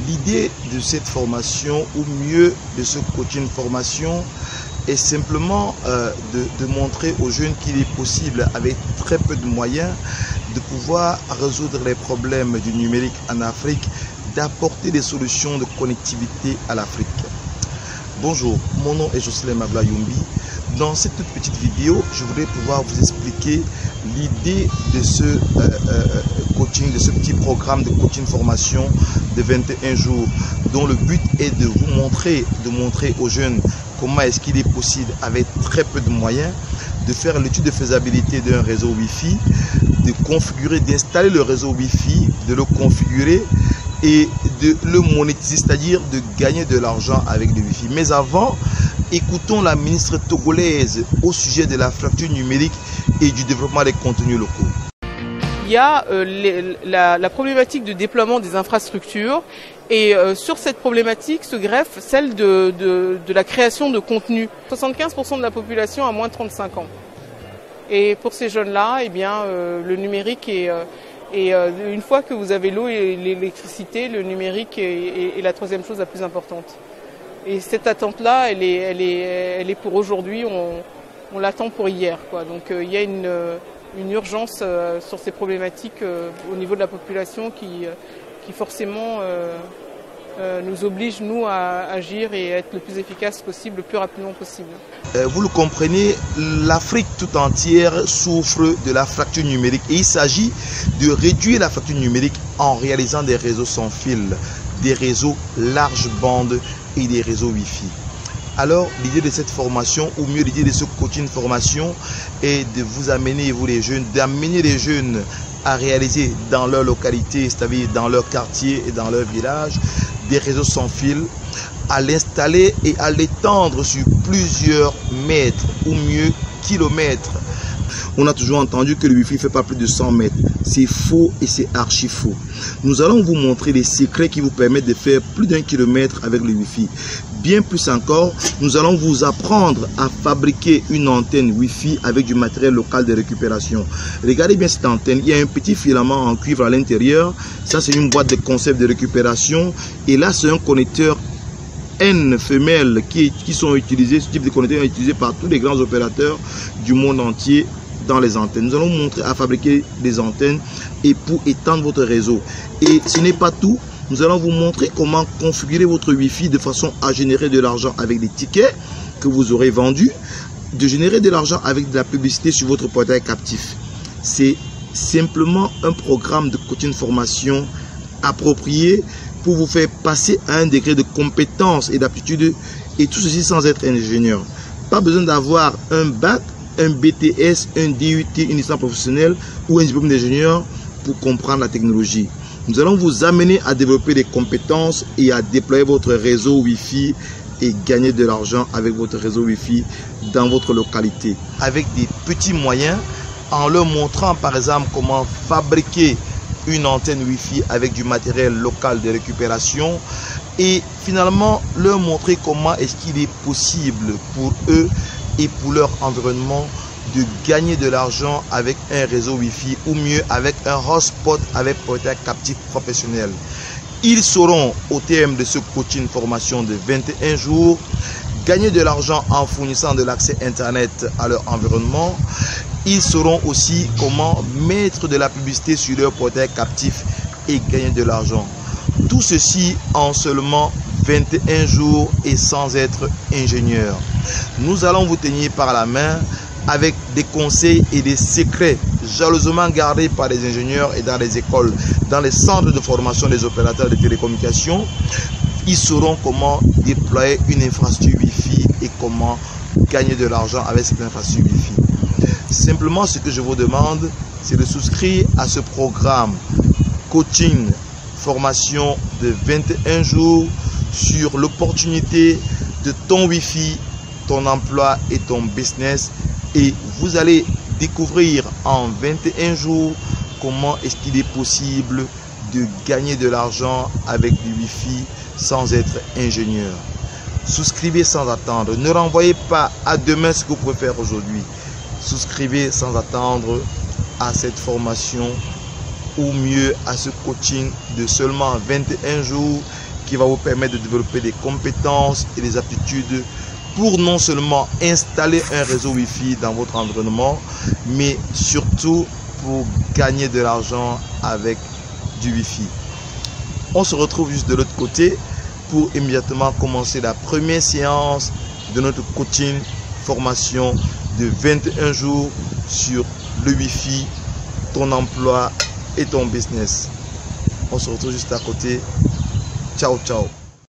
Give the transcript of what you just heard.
L'idée de cette formation, ou mieux de ce coaching formation, est simplement de montrer aux jeunes qu'il est possible, avec très peu de moyens, de pouvoir résoudre les problèmes du numérique en Afrique, d'apporter des solutions de connectivité à l'Afrique. Bonjour, mon nom est Jocelyn Mabla-Youmbi. Dans cette toute petite vidéo, je voudrais pouvoir vous expliquer l'idée de ce coaching, de ce petit programme de coaching formation de 21 jours, dont le but est de vous montrer, aux jeunes comment est-ce qu'il est possible, avec très peu de moyens, de faire l'étude de faisabilité d'un réseau Wi-Fi, de configurer, d'installer le réseau Wi-Fi, de le configurer et de le monétiser, c'est-à-dire de gagner de l'argent avec le Wi-Fi. Mais avant, écoutons la ministre togolaise au sujet de la fracture numérique et du développement des contenus locaux. Il y a la problématique de déploiement des infrastructures et sur cette problématique se greffe celle de la création de contenu. 75% de la population a moins de 35 ans. Et pour ces jeunes-là, eh bien, le numérique est... une fois que vous avez l'eau et l'électricité, le numérique est la troisième chose la plus importante. Et cette attente-là, elle est pour aujourd'hui, on l'attend pour hier, quoi. Donc il y a une urgence sur ces problématiques au niveau de la population qui forcément nous oblige, nous, à agir et à être le plus efficace possible, le plus rapidement possible. Vous le comprenez, l'Afrique tout entière souffre de la fracture numérique et il s'agit de réduire la fracture numérique en réalisant des réseaux sans fil, des réseaux large bande et des réseaux Wi-Fi. Alors, l'idée de cette formation, ou mieux l'idée de ce coaching formation, est de vous amener, vous les jeunes, d'amener les jeunes à réaliser dans leur localité, c'est-à-dire dans leur quartier et dans leur village, des réseaux sans fil, à l'installer et à l'étendre sur plusieurs mètres, ou mieux kilomètres. On a toujours entendu que le Wi-Fi ne fait pas plus de 100 mètres. C'est faux et c'est archi faux. Nous allons vous montrer les secrets qui vous permettent de faire plus d'1 kilomètre avec le Wi-Fi. Bien plus encore, nous allons vous apprendre à fabriquer une antenne Wi-Fi avec du matériel local de récupération. Regardez bien cette antenne, il y a un petit filament en cuivre à l'intérieur. Ça, c'est une boîte de concept de récupération. Et là, c'est un connecteur N femelles qui sont utilisés. Ce type de connecteur est utilisé par tous les grands opérateurs du monde entier dans les antennes. Nous allons vous montrer à fabriquer des antennes et pour étendre votre réseau. Et ce n'est pas tout. Nous allons vous montrer comment configurer votre Wi-Fi de façon à générer de l'argent avec des tickets que vous aurez vendus, de générer de l'argent avec de la publicité sur votre portail captif. C'est simplement un programme de coaching formation approprié pour vous faire passer à un degré de compétence et d'aptitude, et tout ceci sans être ingénieur. Pas besoin d'avoir un bac, un BTS, un DUT, une licence professionnelle ou un diplôme d'ingénieur pour comprendre la technologie. Nous allons vous amener à développer des compétences et à déployer votre réseau Wi-Fi et gagner de l'argent avec votre réseau Wi-Fi dans votre localité. Avec des petits moyens, en leur montrant par exemple comment fabriquer une antenne Wi-Fi avec du matériel local de récupération et finalement leur montrer comment est-ce qu'il est possible pour eux et pour leur environnement de gagner de l'argent avec un réseau Wi-Fi ou mieux avec un hotspot avec portail captif professionnel. Ils sauront au terme de ce coaching formation de 21 jours gagner de l'argent en fournissant de l'accès internet à leur environnement. Ils sauront aussi comment mettre de la publicité sur leur portail captif et gagner de l'argent. Tout ceci en seulement 21 jours et sans être ingénieur. Nous allons vous tenir par la main avec des conseils et des secrets jalousement gardés par les ingénieurs et dans les écoles, dans les centres de formation des opérateurs de télécommunications. Ils sauront comment déployer une infrastructure Wi-Fi et comment gagner de l'argent avec cette infrastructure Wi-Fi. Simplement, ce que je vous demande, c'est de souscrire à ce programme coaching formation de 21 jours sur l'opportunité de ton Wi-Fi, ton emploi et ton business. Et vous allez découvrir en 21 jours comment est-ce qu'il est possible de gagner de l'argent avec du Wi-Fi sans être ingénieur. Souscrivez sans attendre. Ne renvoyez pas à demain ce que vous pouvez faire aujourd'hui. Souscrivez sans attendre à cette formation ou mieux à ce coaching de seulement 21 jours qui va vous permettre de développer des compétences et des aptitudes pour non seulement installer un réseau Wi-Fi dans votre environnement, mais surtout pour gagner de l'argent avec du Wi-Fi. On se retrouve juste de l'autre côté pour immédiatement commencer la première séance de notre coaching formation de 21 jours sur le Wi-Fi, ton emploi et ton business. On se retrouve juste à côté. Ciao, ciao.